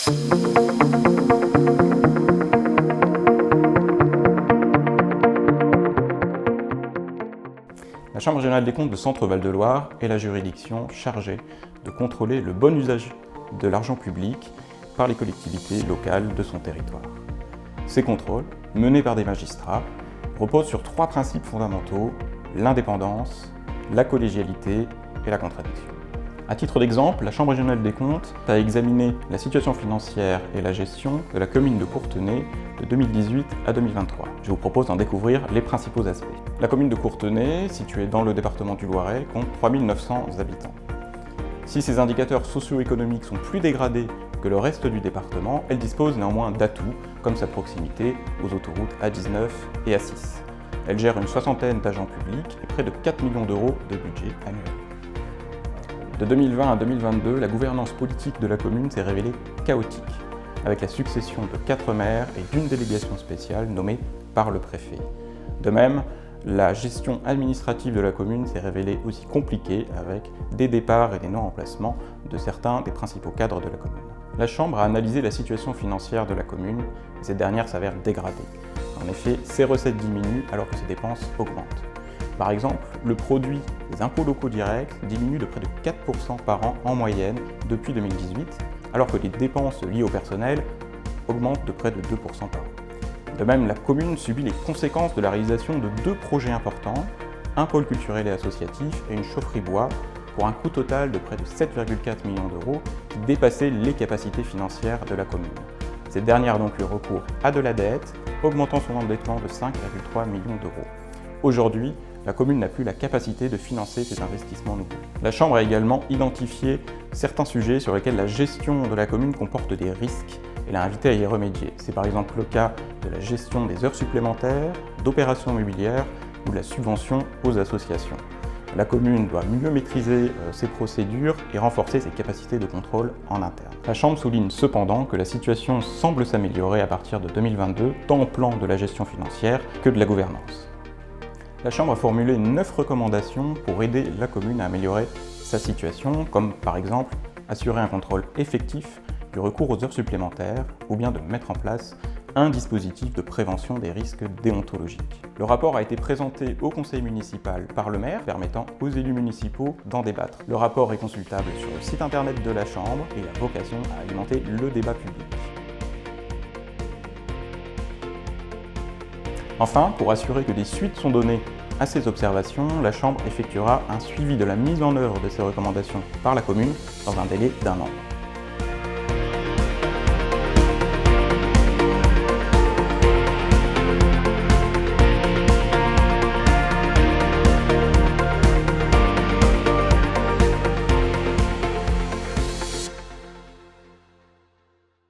La Chambre régionale des comptes de Centre-Val de Loire est la juridiction chargée de contrôler le bon usage de l'argent public par les collectivités locales de son territoire. Ces contrôles, menés par des magistrats, reposent sur 3 principes fondamentaux: l'indépendance, la collégialité et la contradiction. À titre d'exemple, la Chambre régionale des comptes a examiné la situation financière et la gestion de la commune de Courtenay de 2018 à 2023. Je vous propose d'en découvrir les principaux aspects. La commune de Courtenay, située dans le département du Loiret, compte 3900 habitants. Si ces indicateurs socio-économiques sont plus dégradés que le reste du département, elle dispose néanmoins d'atouts comme sa proximité aux autoroutes A19 et A6. Elle gère une soixantaine d'agents publics et près de 4 millions d'euros de budget annuel. De 2020 à 2022, la gouvernance politique de la commune s'est révélée chaotique, avec la succession de 4 maires et d'une délégation spéciale nommée par le préfet. De même, la gestion administrative de la commune s'est révélée aussi compliquée, avec des départs et des non-remplacements de certains des principaux cadres de la commune. La Chambre a analysé la situation financière de la commune et cette dernière s'avère dégradée. En effet, ses recettes diminuent alors que ses dépenses augmentent. Par exemple, le produit des impôts locaux directs diminue de près de 4% par an en moyenne depuis 2018, alors que les dépenses liées au personnel augmentent de près de 2% par an. De même, la commune subit les conséquences de la réalisation de 2 projets importants, un pôle culturel et associatif et une chaufferie bois, pour un coût total de près de 7,4 millions d'euros qui dépassait les capacités financières de la commune. Cette dernière a donc eu recours à de la dette, augmentant son endettement de 5,3 millions d'euros. Aujourd'hui, la commune n'a plus la capacité de financer ces investissements nouveaux. La Chambre a également identifié certains sujets sur lesquels la gestion de la commune comporte des risques et l'a invité à y remédier. C'est par exemple le cas de la gestion des heures supplémentaires, d'opérations immobilières ou de la subvention aux associations. La commune doit mieux maîtriser ses procédures et renforcer ses capacités de contrôle en interne. La Chambre souligne cependant que la situation semble s'améliorer à partir de 2022, tant au plan de la gestion financière que de la gouvernance. La Chambre a formulé 9 recommandations pour aider la commune à améliorer sa situation, comme par exemple assurer un contrôle effectif du recours aux heures supplémentaires ou bien de mettre en place un dispositif de prévention des risques déontologiques. Le rapport a été présenté au conseil municipal par le maire, permettant aux élus municipaux d'en débattre. Le rapport est consultable sur le site internet de la Chambre et a vocation à alimenter le débat public. Enfin, pour assurer que des suites sont données à ces observations, la Chambre effectuera un suivi de la mise en œuvre de ces recommandations par la commune dans un délai d'1 an.